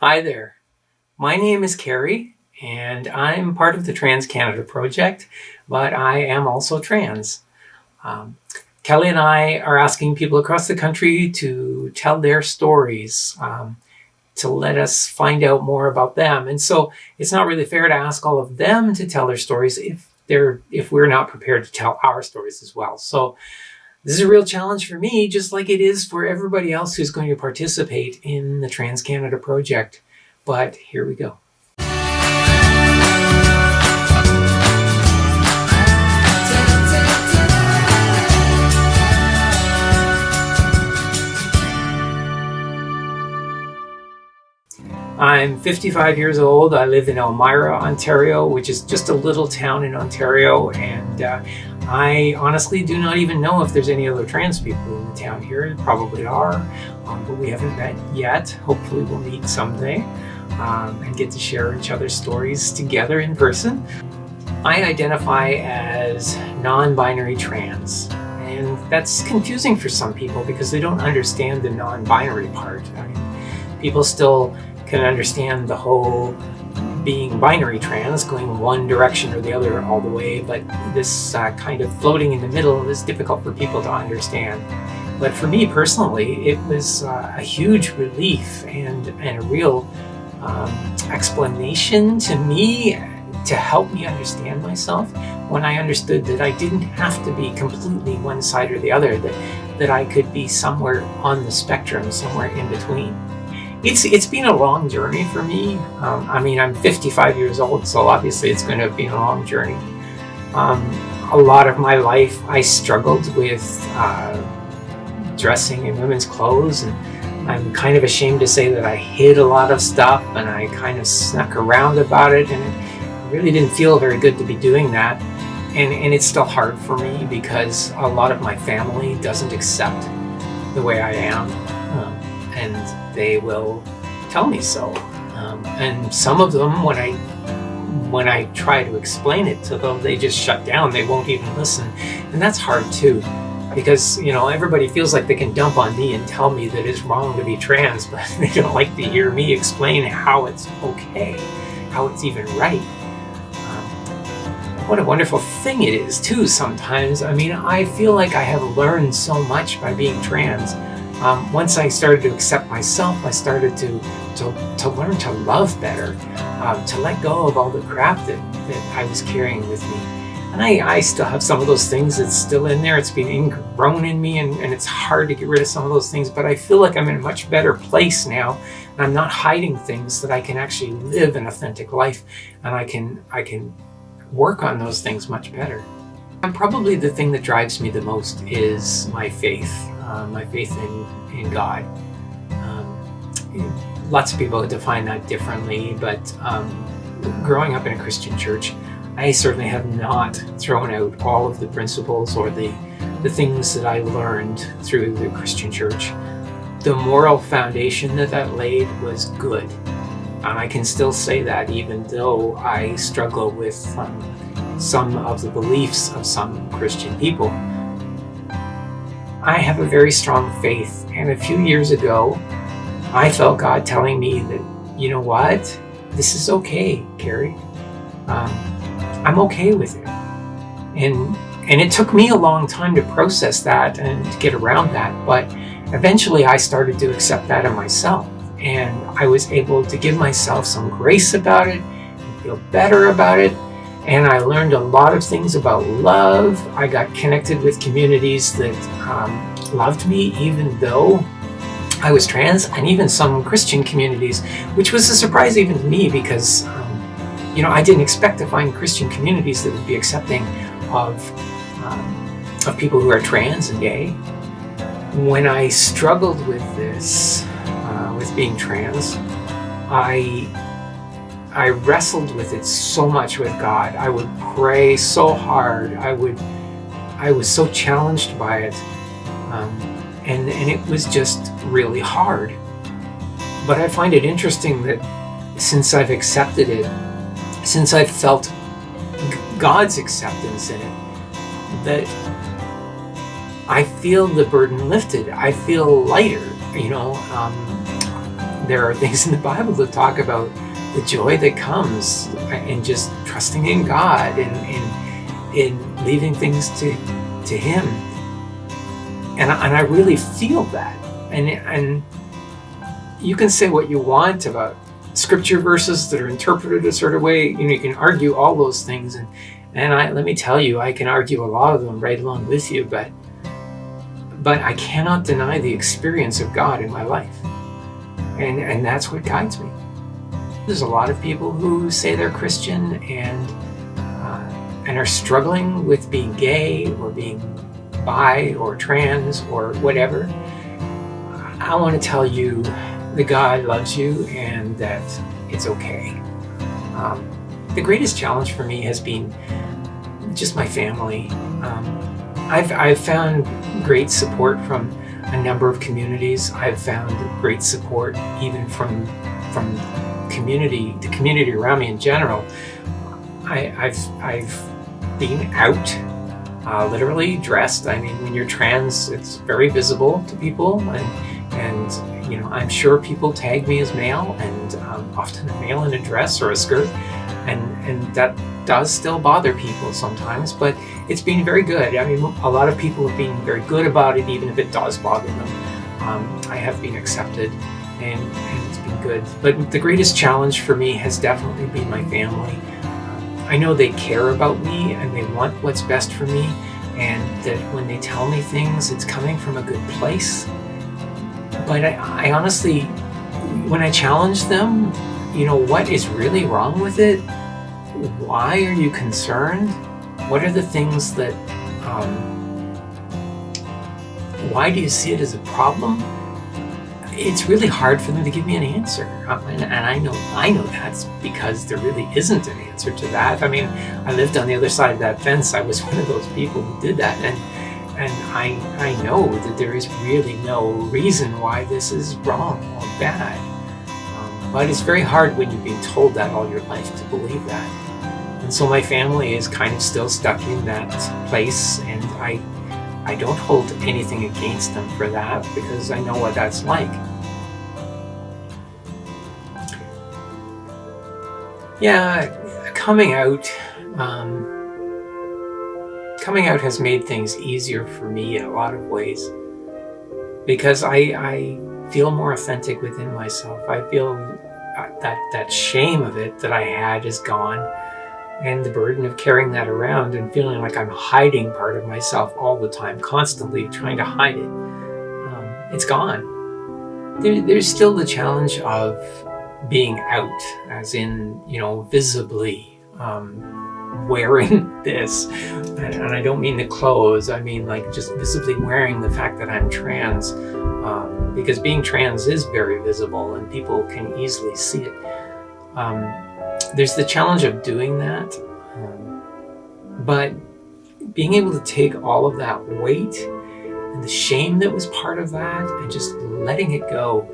Hi there. My name is Carrie, and I'm part of the Trans Canada Project, but I am also trans. Um, Kelly and I are asking people across the country to tell their stories, to let us find out more about them. And so it's not really fair to ask all of them to tell their stories if we're not prepared to tell our stories as well. So this is a real challenge for me, just like it is for everybody else who's going to participate in the Trans Canada Project. But here we go. I'm 55 years old. I live in Elmira, Ontario, which is just a little town in Ontario, and I honestly do not even know if there's any other trans people in the town here. Probably are, but we haven't met yet. Hopefully we'll meet someday and get to share each other's stories together in person. I identify as non-binary trans, and that's confusing for some people because they don't understand the non-binary part. People still can understand the whole being binary trans, going one direction or the other all the way, but this kind of floating in the middle is difficult for people to understand. But for me personally, it was a huge relief and a real explanation to me to help me understand myself when I understood that I didn't have to be completely one side or the other, that I could be somewhere on the spectrum, somewhere in between. It's been a long journey for me. I'm 55 years old, so obviously it's going to be a long journey. A lot of my life I struggled with dressing in women's clothes, and I'm kind of ashamed to say that I hid a lot of stuff and I kind of snuck around about it, and it really didn't feel very good to be doing that. And it's still hard for me because a lot of my family doesn't accept the way I am, and they will tell me so. And some of them, when I try to explain it to them, they just shut down. They won't even listen. And that's hard too, because everybody feels like they can dump on me and tell me that it's wrong to be trans, but they don't like to hear me explain how it's okay, how it's even right. What a wonderful thing it is too sometimes. I feel like I have learned so much by being trans. Once I started to accept myself, I started to learn to love better, to let go of all the crap that I was carrying with me. And I still have some of those things that's still in there. It's been ingrown in me, and it's hard to get rid of some of those things, but I feel like I'm in a much better place now, and I'm not hiding things, that I can actually live an authentic life, and I can work on those things much better. And probably the thing that drives me the most is my faith in God. Lots of people define that differently, but growing up in a Christian church, I certainly have not thrown out all of the principles or the things that I learned through the Christian church. The moral foundation that laid was good, and I can still say that even though I struggle with some of the beliefs of some Christian people. I have a very strong faith, and a few years ago, I felt God telling me that, you know what, this is okay, Carrie. I'm okay with it. And it took me a long time to process that and to get around that, but eventually I started to accept that in myself, and I was able to give myself some grace about it and feel better about it. And I learned a lot of things about love. I got connected with communities that loved me even though I was trans, and even some Christian communities, which was a surprise even to me because, I didn't expect to find Christian communities that would be accepting of people who are trans and gay. When I struggled with this, with being trans, I wrestled with it so much with God. I would pray so hard. I was so challenged by it. And it was just really hard. But I find it interesting that since I've accepted it, since I've felt God's acceptance in it, that I feel the burden lifted. I feel lighter, there are things in the Bible that talk about the joy that comes in just trusting in God and in leaving things to Him. And I really feel that. And you can say what you want about scripture verses that are interpreted a certain way. You can argue all those things, and let me tell you, I can argue a lot of them right along with you, but I cannot deny the experience of God in my life, and that's what guides me. There's a lot of people who say they're Christian and are struggling with being gay or being bi or trans or whatever. I want to tell you that God loves you and that it's okay. The greatest challenge for me has been just my family. I've found great support from a number of communities. I've found great support even from the community around me in general. I've been out, literally dressed. I mean, when you're trans, it's very visible to people, and I'm sure people tag me as male, and often a male in a dress or a skirt, and that does still bother people sometimes, but it's been very good. I mean, a lot of people have been very good about it, even if it does bother them. I have been accepted, and it's been good. But the greatest challenge for me has definitely been my family. I know they care about me and they want what's best for me, and that when they tell me things, it's coming from a good place. But I honestly, when I challenge them, what is really wrong with it? Why are you concerned? What are the things that, why do you see it as a problem? It's really hard for them to give me an answer. And I know that's because there really isn't an answer to that. I mean, I lived on the other side of that fence. I was one of those people who did that. And I know that there is really no reason why this is wrong or bad. But it's very hard when you've been told that all your life to believe that. And so my family is kind of still stuck in that place, and I don't hold anything against them for that, because I know what that's like. Yeah, coming out has made things easier for me in a lot of ways, because I feel more authentic within myself. I feel that shame of it that I had is gone, and the burden of carrying that around and feeling like I'm hiding part of myself all the time, constantly trying to hide it, it's gone. There's still the challenge of being out, as in, visibly wearing this, and I don't mean the clothes, I mean like just visibly wearing the fact that I'm trans, because being trans is very visible and people can easily see it. There's the challenge of doing that, but being able to take all of that weight and the shame that was part of that and just letting it go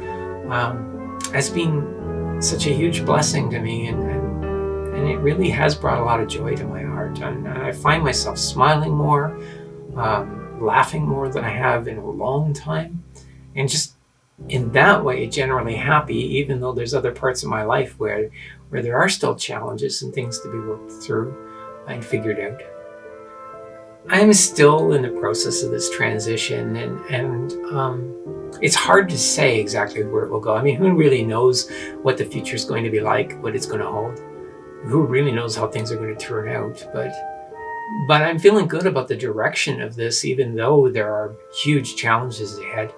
has been such a huge blessing to me, and it really has brought a lot of joy to my heart. And I find myself smiling more, laughing more than I have in a long time, and just in that way generally happy, even though there's other parts of my life where there are still challenges and things to be worked through and figured out. I'm still in the process of this transition, and it's hard to say exactly where it will go. I mean, who really knows what the future is going to be like, what it's going to hold? Who really knows how things are going to turn out? But I'm feeling good about the direction of this, even though there are huge challenges ahead.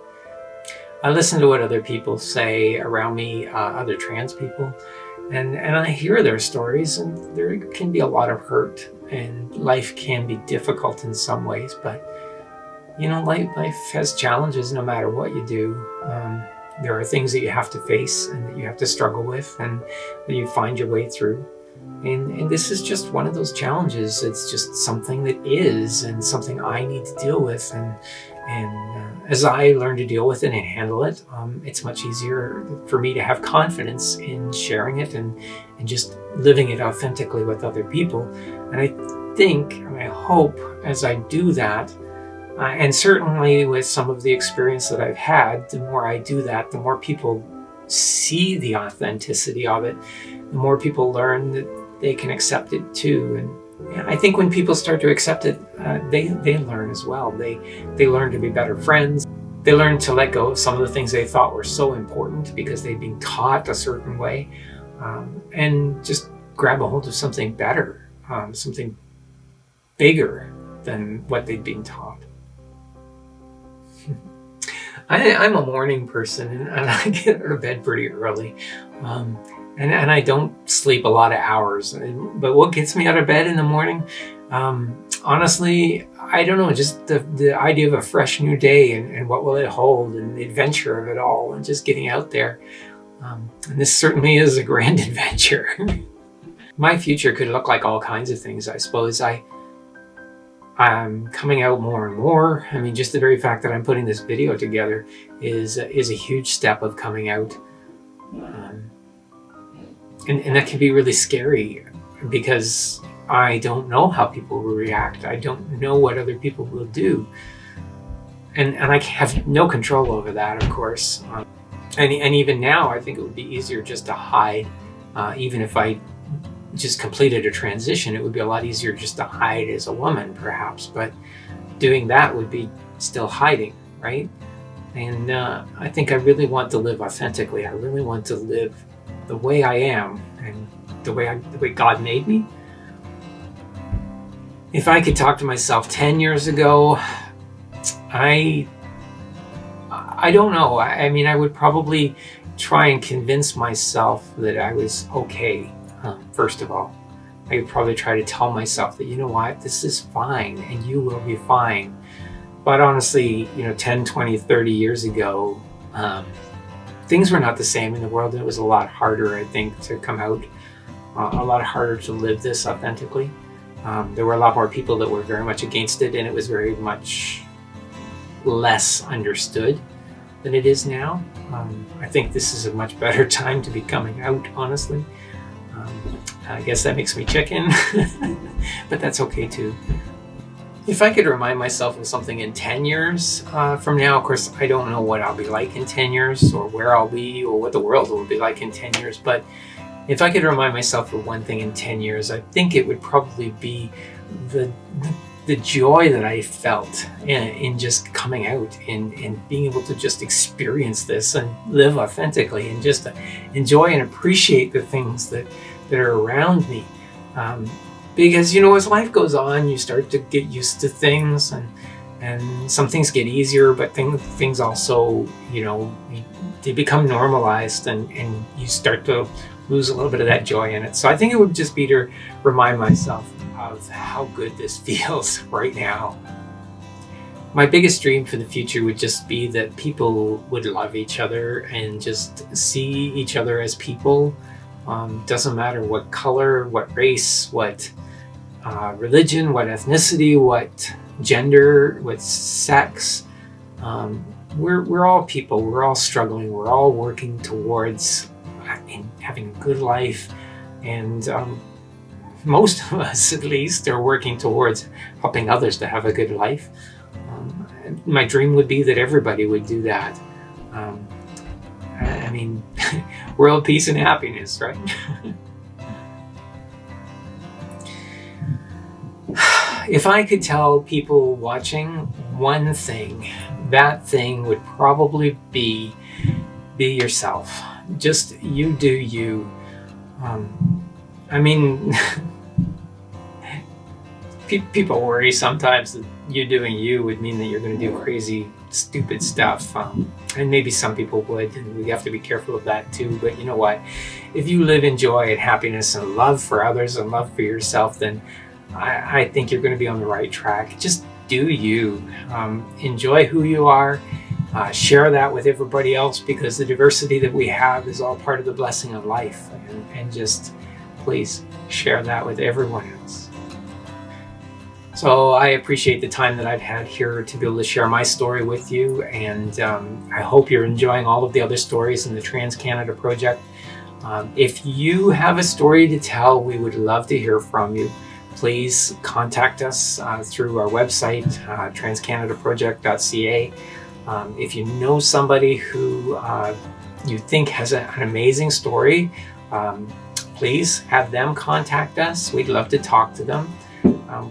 I listen to what other people say around me, other trans people, and I hear their stories, and there can be a lot of hurt, and life can be difficult in some ways, but life has challenges no matter what you do. There are things that you have to face and that you have to struggle with, and that you find your way through. And this is just one of those challenges. It's just something that is, and something I need to deal with. And as I learn to deal with it and handle it, it's much easier for me to have confidence in sharing it and just living it authentically with other people. And I think, and I hope, as I do that, and certainly with some of the experience that I've had, the more I do that, the more people see the authenticity of it, the more people learn that they can accept it too. And I think when people start to accept it, they learn as well. They learn to be better friends. They learn to let go of some of the things they thought were so important because they'd been taught a certain way, and just grab a hold of something better, something bigger than what they'd been taught. I'm a morning person, and I get out of bed pretty early, and I don't sleep a lot of hours. But what gets me out of bed in the morning, honestly, I don't know, just the idea of a fresh new day and what will it hold, and the adventure of it all, and just getting out there. And this certainly is a grand adventure. My future could look like all kinds of things, I suppose. I'm coming out more and more. I mean, just the very fact that I'm putting this video together is a huge step of coming out. And that can be really scary because I don't know how people will react. I don't know what other people will do. And I have no control over that, of course. And even now, I think it would be easier just to hide. Even if I just completed a transition, it would be a lot easier just to hide as a woman, perhaps. But doing that would be still hiding, right? And I think I really want to live authentically. I really want to live the way I am and the way God made me. If I could talk to myself 10 years ago, I don't know. I mean, I would probably try and convince myself that I was okay. First of all, I would probably try to tell myself that, you know what, this is fine and you will be fine. But honestly, 10, 20, 30 years ago, things were not the same in the world. It was a lot harder, I think, to come out, a lot harder to live this authentically. There were a lot more people that were very much against it, and it was very much less understood than it is now. I think this is a much better time to be coming out, honestly. I guess that makes me chicken, but that's okay too. If I could remind myself of something in 10 years from now, of course, I don't know what I'll be like in 10 years or where I'll be or what the world will be like in 10 years. But if I could remind myself of one thing in 10 years, I think it would probably be the joy that I felt in just coming out and being able to just experience this and live authentically and just enjoy and appreciate the things that are around me. Because, as life goes on, you start to get used to things and some things get easier, but things also, they become normalized and you start to lose a little bit of that joy in it. So I think it would just be to remind myself of how good this feels right now. My biggest dream for the future would just be that people would love each other and just see each other as people. Doesn't matter what color, what race, what religion, what ethnicity, what gender, what sex. We're all people. We're all struggling. We're all working towards having a good life, and most of us, at least, are working towards helping others to have a good life. My dream would be that everybody would do that. I mean, world peace and happiness, right? If I could tell people watching one thing, that thing would probably be yourself. Just you do you. I mean, people worry sometimes that you doing you would mean that you're going to do crazy, stupid stuff. And maybe some people would, and we have to be careful of that too. But you know what? If you live in joy and happiness and love for others and love for yourself, then I think you're going to be on the right track. Just do you. Enjoy who you are. Share that with everybody else, because the diversity that we have is all part of the blessing of life. And just please share that with everyone else. So I appreciate the time that I've had here to be able to share my story with you, and I hope you're enjoying all of the other stories in the Trans Canada Project. If you have a story to tell, we would love to hear from you. Please contact us through our website, transcanadaproject.ca. If you know somebody who you think has an amazing story, please have them contact us. We'd love to talk to them.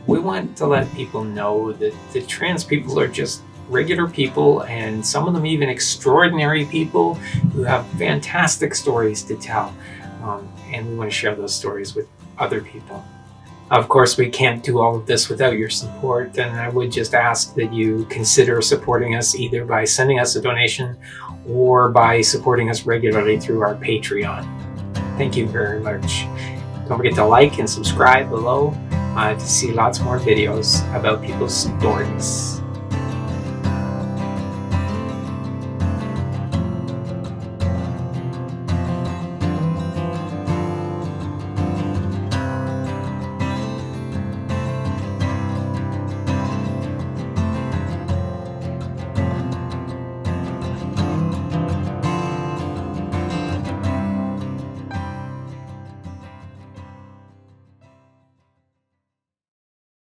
We want to let people know that the trans people are just regular people, and some of them even extraordinary people who have fantastic stories to tell. And we want to share those stories with other people. Of course, we can't do all of this without your support, and I would just ask that you consider supporting us either by sending us a donation or by supporting us regularly through our Patreon. Thank you very much. Don't forget to like and subscribe below to see lots more videos about people's stories.